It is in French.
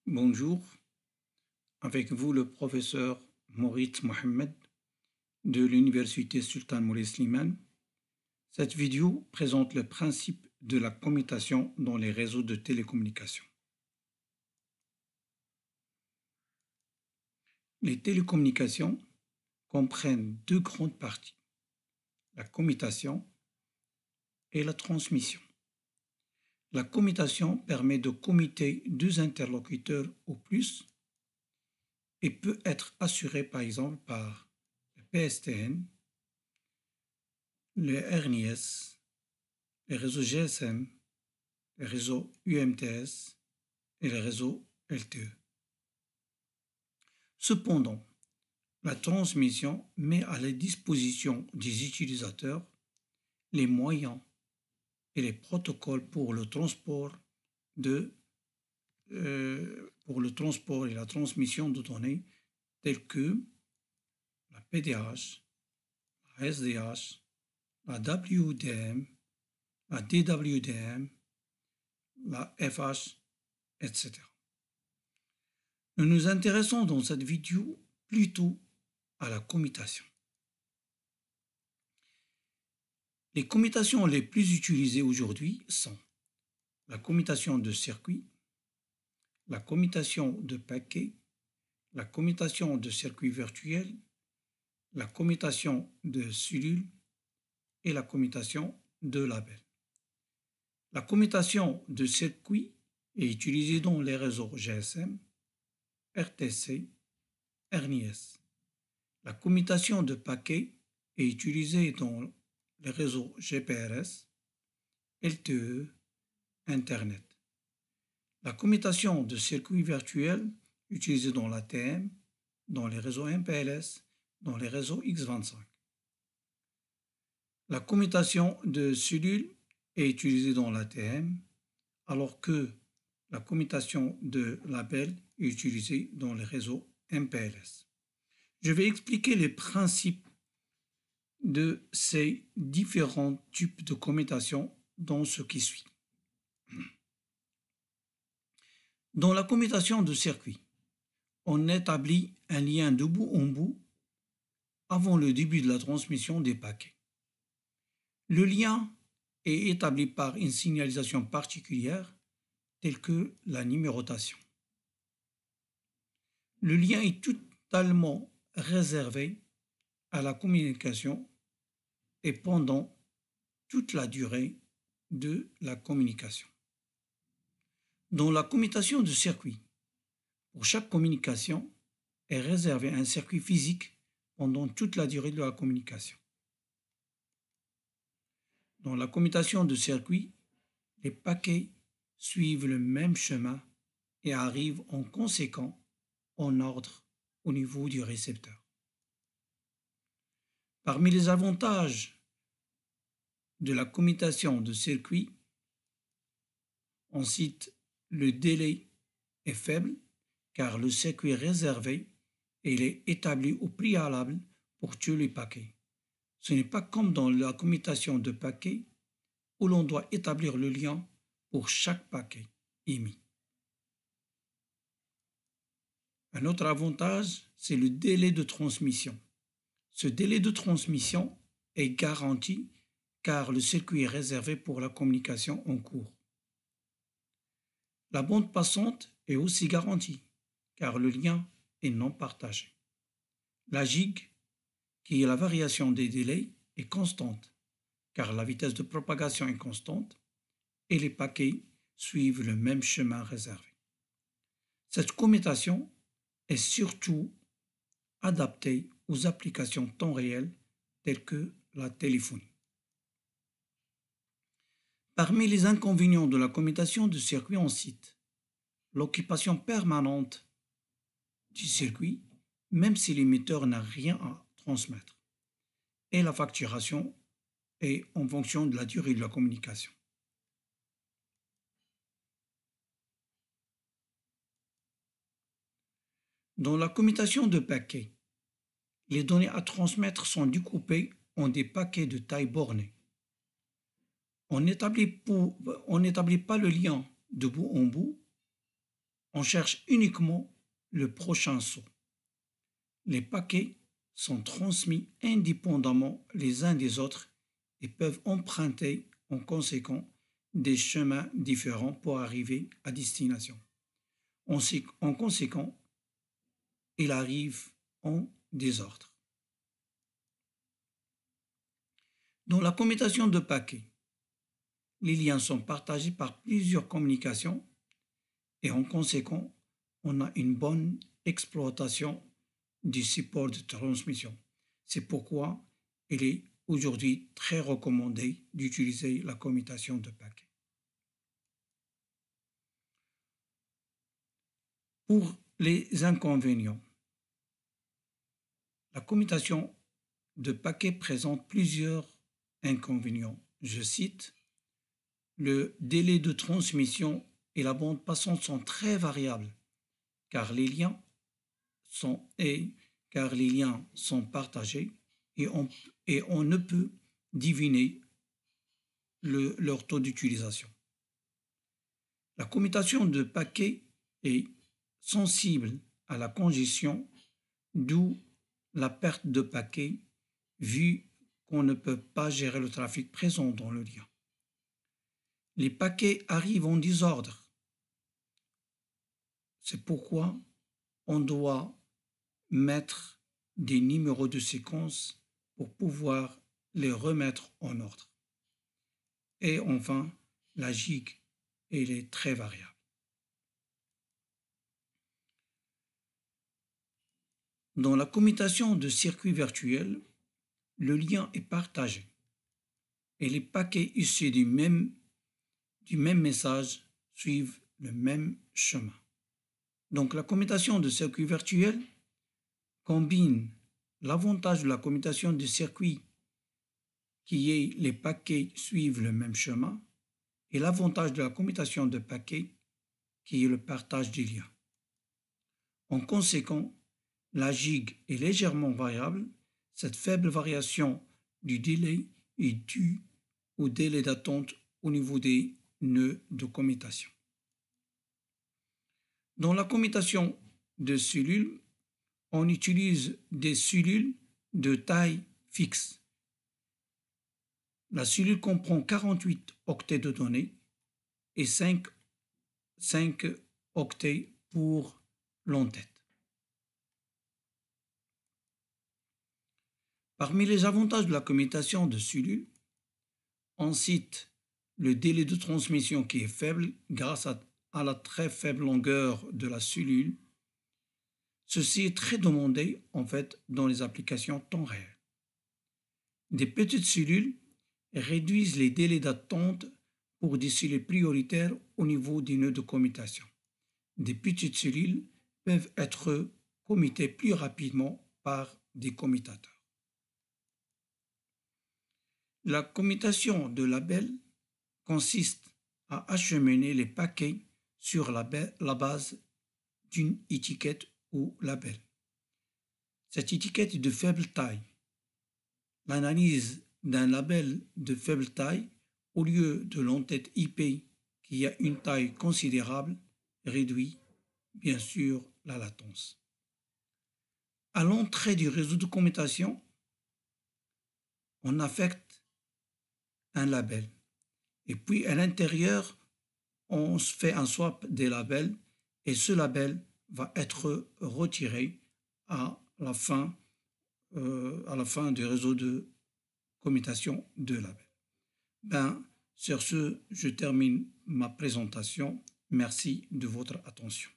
Bonjour, avec vous le professeur Maurice Mohamed de l'Université Sultan Moulay Slimane. Cette vidéo présente le principe de la commutation dans les réseaux de télécommunications. Les télécommunications comprennent deux grandes parties, la commutation et la transmission. La commutation permet de commuter deux interlocuteurs ou plus et peut être assurée par exemple par le PSTN, le RNIS, les réseaux GSM, les réseaux UMTS et les réseaux LTE. Cependant, la transmission met à la disposition des utilisateurs les moyens et les protocoles pour le transport et la transmission de données tels que la PDH, la SDH, la WDM, la DWDM, la FH, etc. Nous nous intéressons dans cette vidéo plutôt à la commutation. Les commutations les plus utilisées aujourd'hui sont la commutation de circuit, la commutation de paquets, la commutation de circuits virtuels, la commutation de cellules et la commutation de labels. La commutation de circuit est utilisée dans les réseaux GSM, RTC, RNIS. La commutation de paquets est utilisée dans les réseaux GPRS, LTE, Internet. La commutation de circuits virtuels utilisée dans l'ATM, dans les réseaux MPLS, dans les réseaux X25. La commutation de cellules est utilisée dans l'ATM, alors que la commutation de labels est utilisée dans les réseaux MPLS. Je vais expliquer les principes de ces différents types de commutation dans ce qui suit. Dans la commutation de circuit, on établit un lien de bout en bout avant le début de la transmission des paquets. Le lien est établi par une signalisation particulière telle que la numérotation. Le lien est totalement réservé à la communication et pendant toute la durée de la communication. Dans la commutation de circuit, pour chaque communication est réservé un circuit physique pendant toute la durée de la communication. Dans la commutation de circuit, les paquets suivent le même chemin et arrivent en conséquent en ordre au niveau du récepteur. Parmi les avantages de la commutation de circuit, on cite le délai est faible car le circuit est réservé et il est établi au préalable pour tous les paquets. Ce n'est pas comme dans la commutation de paquets où l'on doit établir le lien pour chaque paquet émis. Un autre avantage, c'est le délai de transmission. Ce délai de transmission est garanti car le circuit est réservé pour la communication en cours. La bande passante est aussi garantie car le lien est non partagé. La gig, qui est la variation des délais, est constante car la vitesse de propagation est constante et les paquets suivent le même chemin réservé. Cette commutation est surtout adaptée aux applications temps réel telles que la téléphonie. Parmi les inconvénients de la commutation de circuit, on cite l'occupation permanente du circuit, même si l'émetteur n'a rien à transmettre, et la facturation est en fonction de la durée de la communication. Dans la commutation de paquets, les données à transmettre sont découpées en des paquets de taille bornée. On n'établit pas le lien de bout en bout On cherche uniquement le prochain saut. Les paquets sont transmis indépendamment les uns des autres et peuvent emprunter en conséquent des chemins différents pour arriver à destination. En conséquent, il arrive en désordre. Dans la commutation de paquets, les liens sont partagés par plusieurs communications et en conséquent, on a une bonne exploitation du support de transmission. C'est pourquoi il est aujourd'hui très recommandé d'utiliser la commutation de paquets. Pour les inconvénients, la commutation de paquets présente plusieurs inconvénients. Je cite, le délai de transmission et la bande passante sont très variables car les liens sont partagés et on ne peut deviner leur taux d'utilisation. La commutation de paquets est sensible à la congestion, d'où la perte de paquets vu qu'on ne peut pas gérer le trafic présent dans le lien. Les paquets arrivent en désordre. C'est pourquoi on doit mettre des numéros de séquence pour pouvoir les remettre en ordre. Et enfin, la gig, elle est très variable. Dans la commutation de circuits virtuels, le lien est partagé et les paquets issus du même message suivent le même chemin. Donc la commutation de circuits virtuels combine l'avantage de la commutation de circuits qui est les paquets suivent le même chemin et l'avantage de la commutation de paquets qui est le partage des liens. En conséquent, la gig est légèrement variable. Cette faible variation du délai est due au délai d'attente au niveau des nœuds de commutation. Dans la commutation de cellules, on utilise des cellules de taille fixe. La cellule comprend 48 octets de données et 5 octets pour l'entête. Parmi les avantages de la commutation de cellules, on cite le délai de transmission qui est faible grâce à la très faible longueur de la cellule. Ceci est très demandé en fait dans les applications temps réel. Des petites cellules réduisent les délais d'attente pour des cellules prioritaires au niveau des nœuds de commutation. Des petites cellules peuvent être commutées plus rapidement par des commutateurs. La commutation de label consiste à acheminer les paquets sur la base d'une étiquette ou label. Cette étiquette est de faible taille. L'analyse d'un label de faible taille au lieu de l'entête IP qui a une taille considérable réduit bien sûr la latence. À l'entrée du réseau de commutation, on affecte un label et puis à l'intérieur, on se fait un swap des labels et ce label va être retiré à la fin du réseau de commutation de labels. Sur ce, je termine ma présentation. Merci de votre attention.